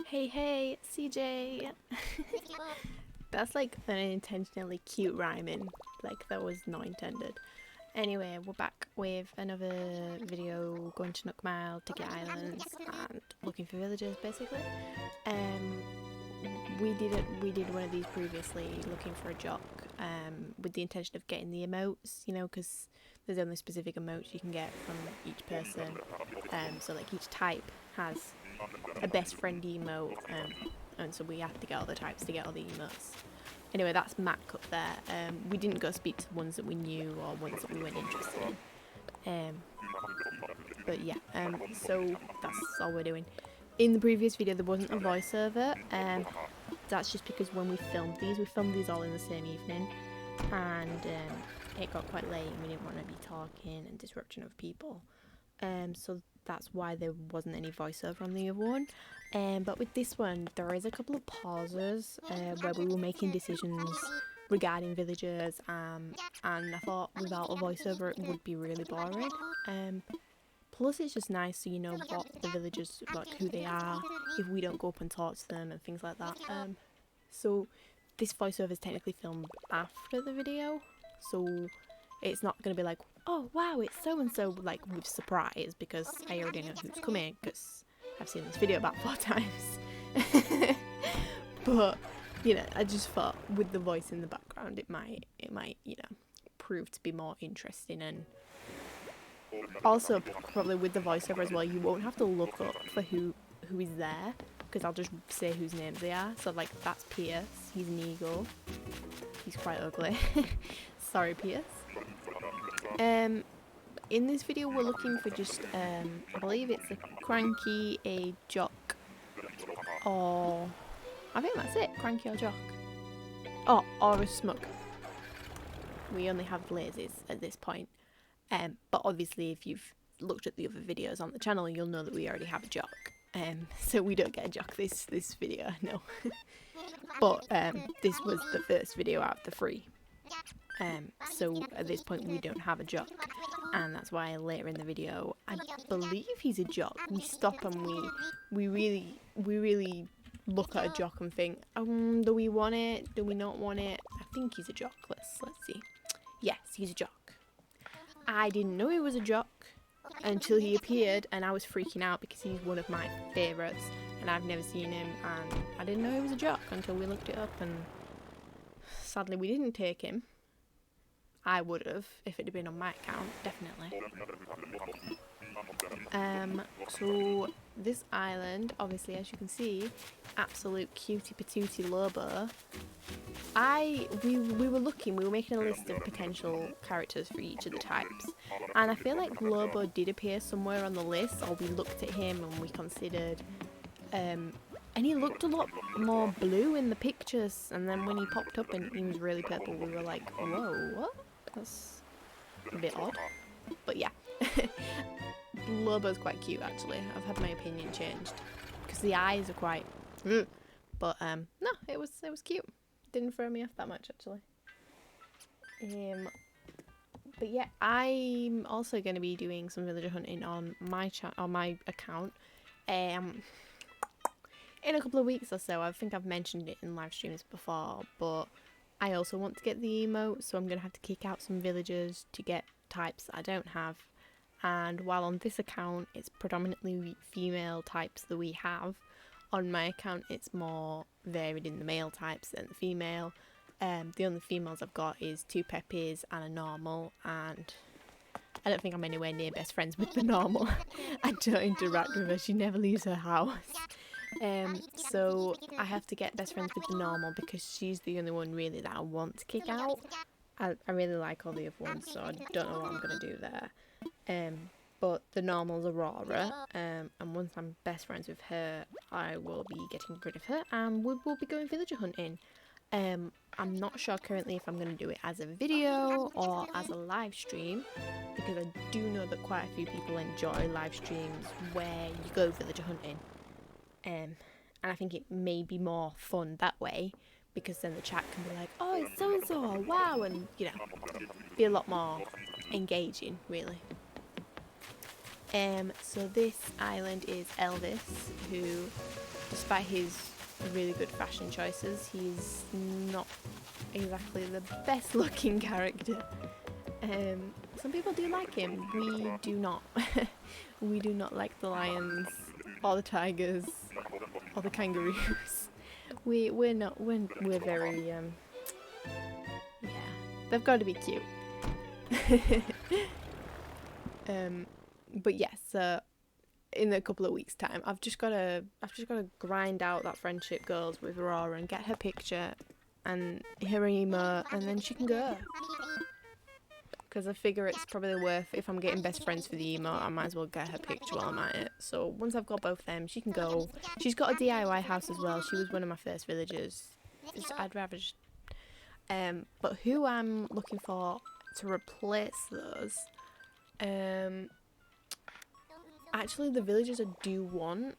Hey, CJ. That's like an intentionally cute rhyming. Like that was not intended. Anyway, we're back with another video going to Nook Mile, Ticket Islands, and looking for villagers basically. We did one of these previously, looking for a jock, with the intention of getting the emotes, you know, because there's only specific emotes you can get from each person. So like each type has a best friend emote, and so we have to get all the types to get all the emotes. Anyway, that's Mac up there. We didn't go speak to the ones that we knew or ones that we weren't interested in. But yeah, so that's all we're doing. In the previous video there wasn't a voiceover. That's just because when we filmed these all in the same evening, and it got quite late and we didn't want to be talking and disrupting other people. So that's why there wasn't any voiceover on the other one. But with this one, there is a couple of pauses where we were making decisions regarding villagers, and I thought without a voiceover it would be really boring. Plus it's just nice so you know what the villagers, like who they are, if we don't go up and talk to them and things like that. So this voiceover is technically filmed after the video, so it's not going to be like, oh wow, it's so and so, like with surprise, because I already know who's coming because I've seen this video about 4 times. But you know, I just thought with the voice in the background it might you know, prove to be more interesting. And also probably with the voiceover as well, you won't have to look up for who is there, because I'll just say whose names they are. So like that's Pierce, he's an eagle, he's quite ugly. Sorry Pierce. In this video we're looking for just I believe it's a cranky, a jock, or I think that's it, cranky or jock. Oh, or a smug. We only have lasers at this point. But obviously if you've looked at the other videos on the channel you'll know that we already have a jock. So we don't get a jock this video, no. But this was the first video out of the 3. So at this point we don't have a jock, and that's why later in the video I believe he's a jock. We stop and we really look at a jock and think, do we want it, do we not want it? I think he's a jock. Let's see. Yes, he's a jock. I didn't know he was a jock until he appeared, and I was freaking out because he's one of my favourites and I've never seen him, and I didn't know he was a jock until we looked it up, and sadly we didn't take him. I would have if it had been on my account, definitely. So this island, obviously, as you can see, absolute cutie patootie Lobo. We were making a list of potential characters for each of the types, and I feel like Lobo did appear somewhere on the list, or we looked at him and we considered, and he looked a lot more blue in the pictures, and then when he popped up and he was really purple we were like, whoa, what? That's a bit odd. But yeah. Lobo's quite cute actually. I've had my opinion changed because the eyes are quite but no, it was cute. Didn't throw me off that much actually. But yeah, I'm also going to be doing some villager hunting on my account in a couple of weeks or so. I think I've mentioned it in live streams before, but I also want to get the emote, so I'm going to have to kick out some villagers to get types that I don't have. And while on this account it's predominantly female types that we have, on my account it's more varied in the male types than the female. The only females I've got is 2 peppies and a normal, and I don't think I'm anywhere near best friends with the normal. I don't interact with her, she never leaves her house. So I have to get best friends with the normal because she's the only one really that I want to kick out. I really like all the other ones, so I don't know what I'm going to do there. But the normal's Aurora, and once I'm best friends with her I will be getting rid of her and we will be going villager hunting. I'm not sure currently if I'm going to do it as a video or as a live stream, because I do know that quite a few people enjoy live streams where you go villager hunting. And I think it may be more fun that way, because then the chat can be like, oh, it's so and so, wow, and you know, be a lot more engaging really. So this island is Elvis, who, despite his really good fashion choices, he's not exactly the best looking character. Some people do like him. We do not. We do not like the lions or the tigers or the kangaroos. We're very yeah. They've got to be cute. But yes, in a couple of weeks' time, I've just gotta grind out that friendship goals with Aurora and get her picture and her emo, and then she can go. Because I figure it's probably worth, if I'm getting best friends for the emo, I might as well get her picture while I'm at it. So once I've got both them, she can go. She's got a DIY house as well. She was one of my first villagers. I'd rather just... but who I'm looking for to replace those... actually, the villagers I do want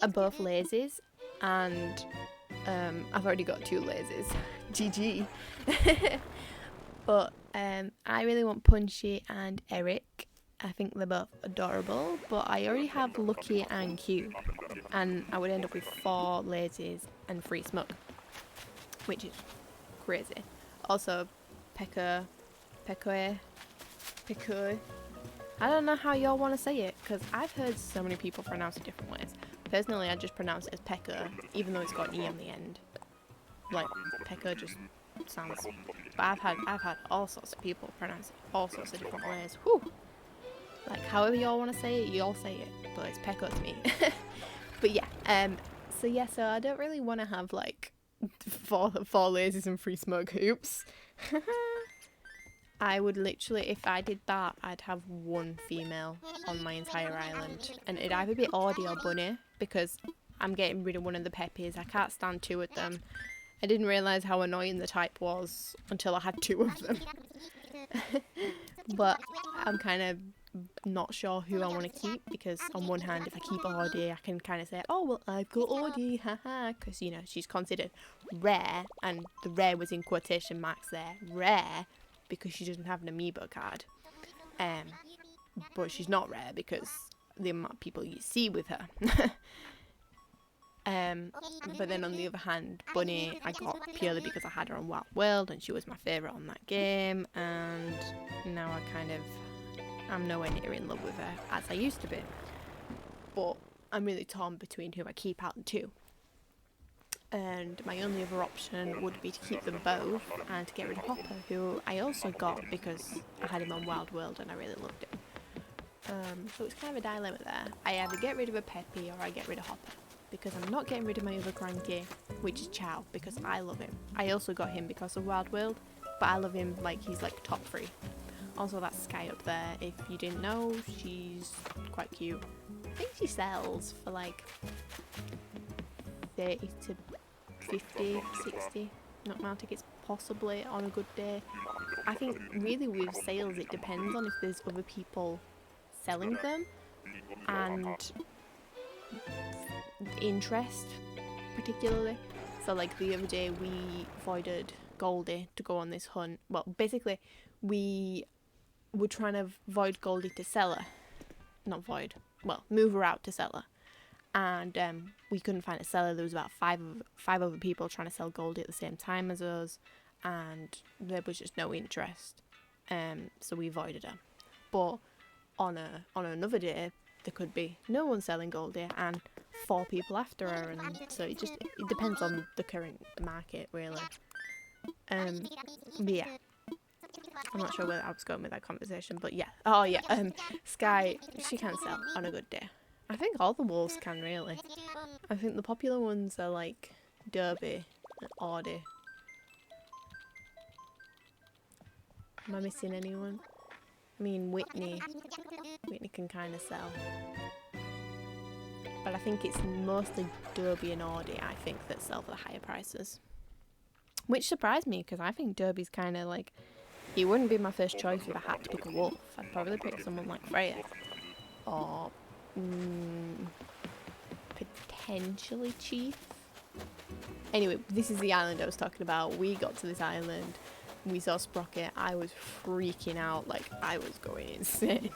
are both lazies, and I've already got 2 lazies. GG. But I really want Punchy and Eric. I think they're both adorable, but I already have Lucky and Q, and I would end up with 4 lazies and 3 smug, which is crazy. Also, Pekoe. I don't know how y'all want to say it, because I've heard so many people pronounce it different ways. Personally, I just pronounce it as Pekoe, even though it's got an E on the end. Like, Pekoe just sounds... But I've had all sorts of people pronounce it all sorts of different ways. Whew! Like, however y'all want to say it, y'all say it. But it's Pekoe to me. But yeah, so I don't really want to have, like, 4 lazies and 3 smug hoops. I would literally, if I did that, I'd have 1 female on my entire island. And it'd either be Audie or Bunny, because I'm getting rid of one of the peppies. I can't stand 2 of them. I didn't realise how annoying the type was until I had 2 of them. But I'm kind of not sure who I want to keep, because on one hand, if I keep Audie, I can kind of say, oh, well, I've got Audie, haha, because, you know, she's considered rare, and the rare was in quotation marks there, rare, because she doesn't have an amiibo card. But she's not rare because the amount of people you see with her. But then on the other hand, Bunny I got purely because I had her on Wild World and she was my favourite on that game, and now I'm nowhere near in love with her as I used to be. But I'm really torn between who I keep out of 2. And my only other option would be to keep them both and to get rid of Hopper, who I also got because I had him on Wild World and I really loved him. So it's kind of a dilemma there. I either get rid of a Peppy or I get rid of Hopper, because I'm not getting rid of my other cranky, which is Chow, because I love him. I also got him because of Wild World, but I love him like he's like top 3. Also, that's Sky up there. If you didn't know, she's quite cute. I think she sells for like 30 to 50, 60 knockdown tickets possibly on a good day. I think really with sales it depends on if there's other people selling them and interest particularly. So like the other day we voided Goldie to go on this hunt. Well, basically we were trying to void Goldie to sell her. Not void. Well, move her out to sell her. And we couldn't find a seller. There was about five other people trying to sell Goldie at the same time as us, and there was just no interest. So we voided her. But on another day, there could be no one selling Goldie and 4 people after her, and so it depends on the current market really. But yeah, I'm not sure where I was going with that conversation, but yeah. Oh yeah, Sky, she can sell on a good day. I think all the wolves can really. I think the popular ones are like Derby and Audie. Am I missing anyone? I mean Whitney. Whitney can kind of sell. But I think it's mostly Derby and Audie, I think, that sell for the higher prices. Which surprised me, because I think Derby's kind of like... He wouldn't be my first choice if I had to pick a wolf. I'd probably pick someone like Freya. Or... potentially Chief. Anyway, this is the island I was talking about. We got to this island, we saw Sprocket. I was freaking out, like I was going insane.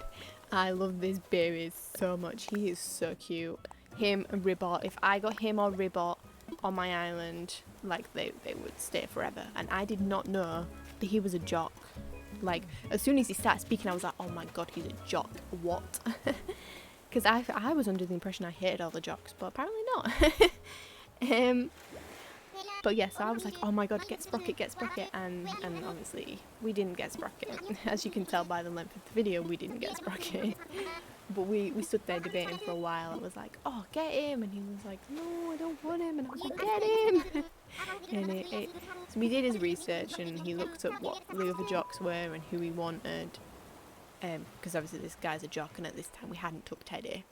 I love this baby so much. He is so cute. Him and Ribbot. If I got him or Ribbot on my island, like they would stay forever. And I did not know that he was a jock. Like as soon as he started speaking, I was like, oh my god, he's a jock. What? Because I was under the impression I hated all the jocks, but apparently not. But yes, I was like, oh my god, get Sprocket, and obviously we didn't get Sprocket. As you can tell by the length of the video, we didn't get Sprocket. But we stood there debating for a while. It was like, oh, get him, and he was like, no, I don't want him, and I was like, get him. And so we did his research, and he looked up what the other jocks were and who he wanted. Because obviously this guy's a jock, and at this time we hadn't took Teddy.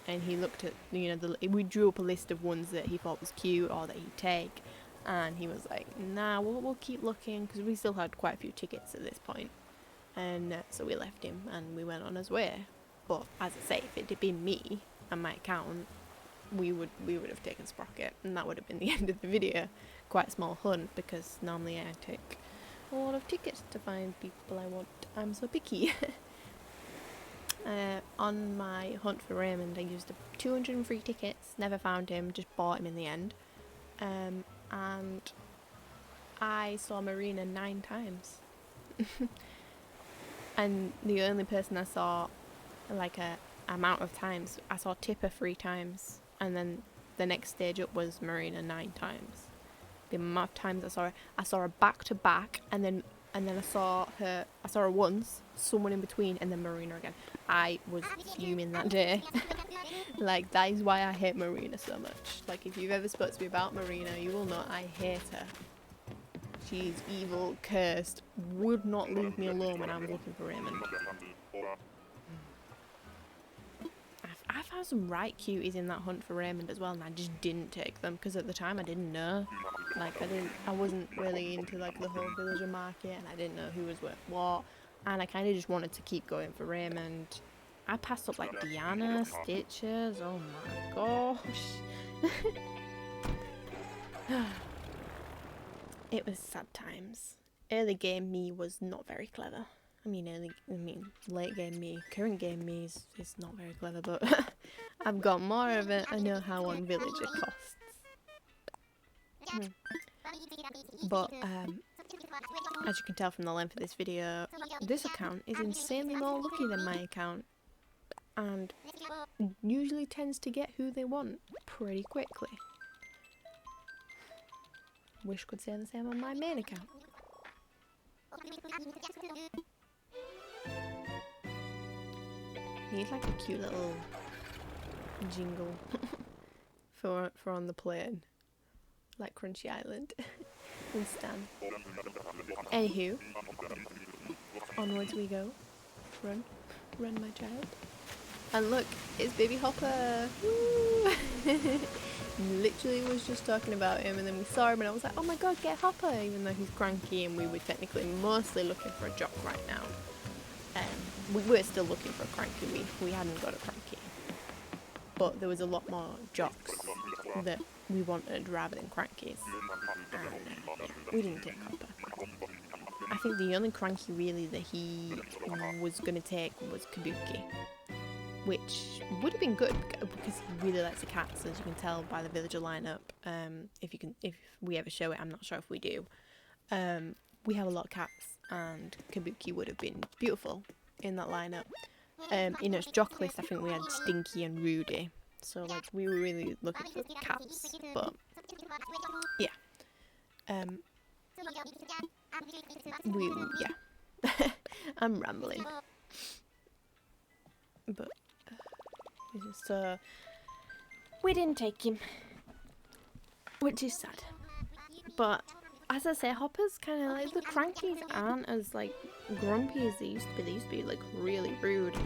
And he looked at, you know, we drew up a list of ones that he thought was cute or that he'd take, and he was like, nah, we'll keep looking, because we still had quite a few tickets at this point. And so we left him and we went on his way. But as I say, if it had been me and my account, we would have taken Sprocket, and that would have been the end of the video. Quite a small hunt, because normally I take a lot of tickets to find people I want. I'm so picky. On my hunt for Raymond, I used 203 tickets, never found him, just bought him in the end. And I saw Marina 9 times. And the only person I saw, like a amount of times, I saw Tipper 3 times, and then the next stage up was Marina 9 times. The amount of times I saw her back to back, and then I saw her once, someone in between, and then Marina again. I was fuming that day. Like, that is why I hate Marina so much. Like, if you've ever spoke to me about Marina, you will know I hate her. She's evil, cursed, would not leave me alone when I'm looking for Raymond. I found some right cuties in that hunt for Raymond as well, and I just didn't take them because at the time I didn't know. Like, I wasn't really into like the whole villager market, and I didn't know who was worth what, and I kind of just wanted to keep going for Raymond. I passed up like Diana, Stitches, oh my gosh. It was sad times. Early game me was not very clever. I mean late game me, current game me is not very clever, but I've got more of it. I know how one villager costs. But as you can tell from the length of this video, this account is insanely more lucky than my account, and usually tends to get who they want pretty quickly. Wish could say the same on my main account. Need like a cute little jingle for on the plane, like Crunchy Island and Stan. Anywho, onwards we go. Run, my child. And look, it's baby Hopper. Woo! Literally was just talking about him, and then we saw him and I was like, oh my god, get Hopper, even though he's cranky, and we were technically mostly looking for a jock right now. We were still looking for a cranky, we hadn't got a cranky, but there was a lot more jocks that we wanted rather than crankies, and we didn't take Hopper. I think the only cranky really that he was going to take was Kabuki, which would have been good because he really likes the cats, as you can tell by the villager lineup. If we ever show it, I'm not sure if we do. We have a lot of cats, and Kabuki would have been beautiful in that lineup. In its jock list, I think we had Stinky and Rudy, so like we were really looking for cats. But yeah, I'm rambling, but. So we didn't take him, which is sad. But as I say, Hopper's kind of like, the crankies aren't as like grumpy as they used to be. They used to be like really rude,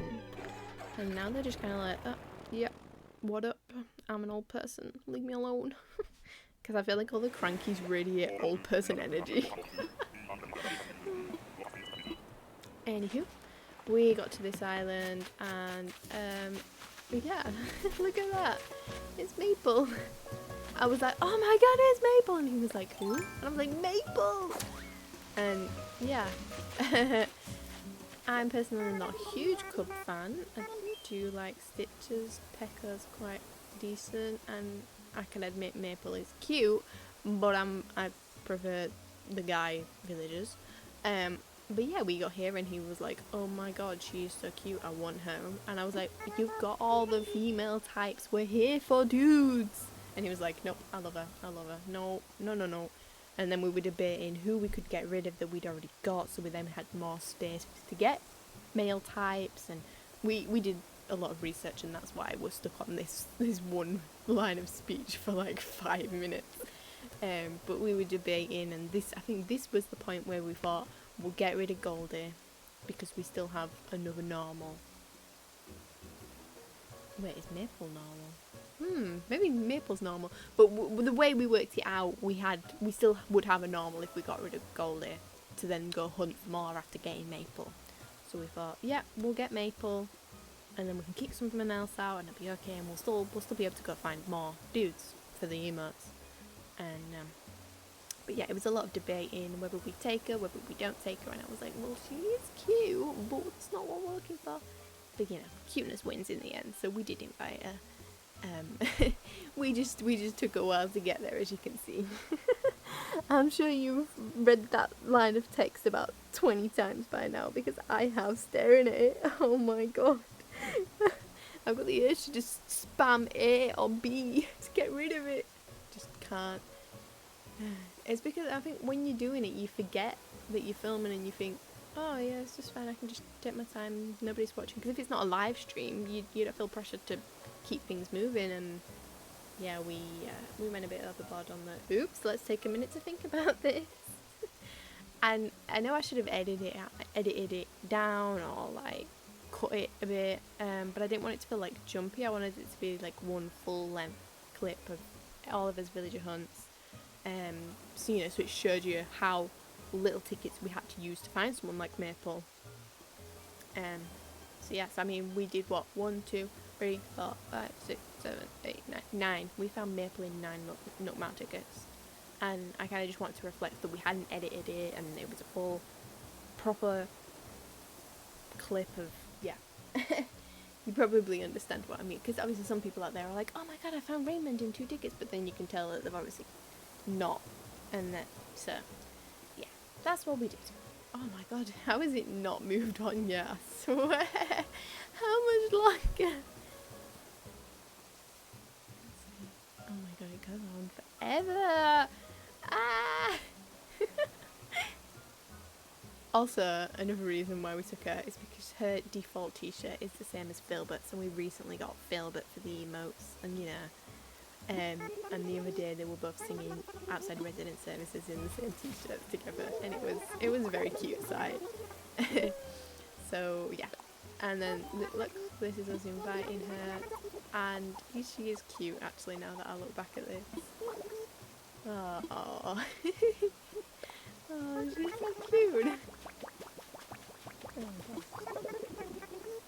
and now they're just kind of like, oh, yeah, what up? I'm an old person. Leave me alone. Because I feel like all the crankies radiate old person energy. Anywho, we got to this island and yeah, look at that. It's Maple. I was like, oh my god, it's Maple. And he was like, who? And I was like, Maple. And yeah. I'm personally not a huge cub fan. I do like Stitch's. Pecca's quite decent, and I can admit Maple is cute, but I prefer the guy villagers. But yeah, we got here and he was like, oh my god, she's so cute, I want her. And I was like, you've got all the female types, we're here for dudes. And he was like, nope, I love her, no, no, no, no. And then we were debating who we could get rid of that we'd already got, so we then had more space to get male types. And we did a lot of research, and that's why we're stuck on this one line of speech for like 5 minutes. But we were debating, and I think this was the point where we thought, we'll get rid of Goldie because we still have another normal. Wait, is Maple normal? Maybe Maple's normal. But the way we worked it out, we still would have a normal if we got rid of Goldie to then go hunt for more after getting Maple. So we thought, yeah, we'll get Maple, and then we can kick something else out, and it'll be okay, and we'll still be able to go find more dudes for the emotes. And but yeah, it was a lot of debating whether we take her, whether we don't take her, and I was like, well, she is cute, but it's not what we're looking for. But you know, cuteness wins in the end, so we did invite her. We just took a while to get there, as you can see. I'm sure you've read that line of text about 20 times by now, because I have, staring at it. Oh my god. I've got the urge to just spam A or B to get rid of it. Just can't. It's because I think when you're doing it, you forget that you're filming and you think, oh yeah, it's just fine, I can just take my time, nobody's watching. Because if it's not a live stream, you don't feel pressured to keep things moving. And yeah, we went a bit overboard on the, oops, let's take a minute to think about this. And I know I should have edited it down or like cut it a bit, but I didn't want it to feel like jumpy. I wanted it to be like one full length clip of all of his villager hunts. So you know, so it showed you how little tickets we had to use to find someone like Maple. So yes, I mean, we did what, 1, 2, 3, 4, 5, 6, 7, 8, 9. We found Maple in 9 Nookmount tickets, and I kind of just wanted to reflect that we hadn't edited it, and it was a full, proper clip of, yeah. You probably understand what I mean, because obviously some people out there are like, oh my god, I found Raymond in 2 tickets, but then you can tell that they've obviously not, and that, so yeah, that's what we did. Oh my god, how is it not moved on yet? I swear. How much longer? Oh my god, it goes on forever. Ah. Also, another reason why we took her is because her default t-shirt is the same as Filbert's, and we recently got Filbert for the emotes, and you know, and the other day they were both singing Outside Resident Services in the same t-shirts together, and it was a very cute sight. So yeah, and then look, this is us inviting her, and she is cute actually now that I look back at this. Oh, oh, she's so cute.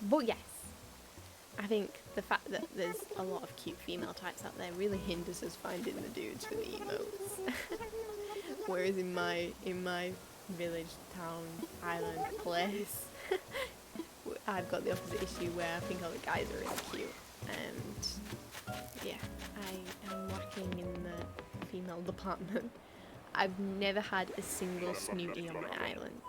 But yes, I think the fact that there's a lot of cute female types out there really hinders us finding the dudes for the emotes. Whereas in my village, town, island, place, I've got the opposite issue where I think all the guys are really cute, and yeah, I am lacking in the female department. I've never had a single snooty on my island.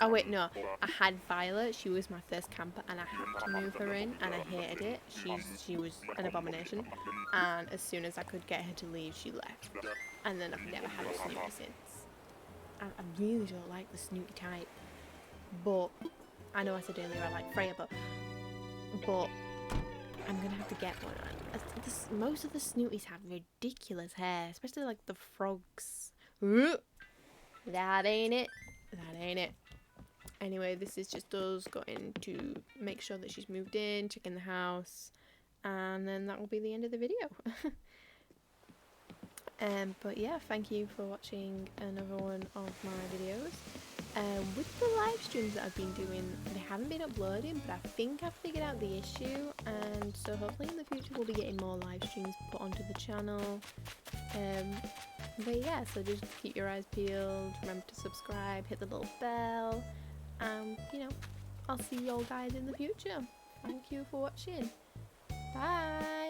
Oh wait, no, I had Violet, she was my first camper, and I had to move her in, and I hated it. She was an abomination, and as soon as I could get her to leave, she left. And then I've never had a snooty since. I really don't like the snooty type, but I know I said earlier I like Freya, but I'm gonna have to get one. Most of the snooties have ridiculous hair, especially like the frogs. That ain't it. That ain't it. Anyway, this is just us going to make sure that she's moved in, checking the house, and then that will be the end of the video. But yeah, thank you for watching another one of my videos. With the live streams that I've been doing, they haven't been uploading, but I think I've figured out the issue, and so hopefully in the future we'll be getting more live streams put onto the channel. But yeah, so just keep your eyes peeled, remember to subscribe, hit the little bell, you know, I'll see you all guys in the future. Thank you for watching. Bye.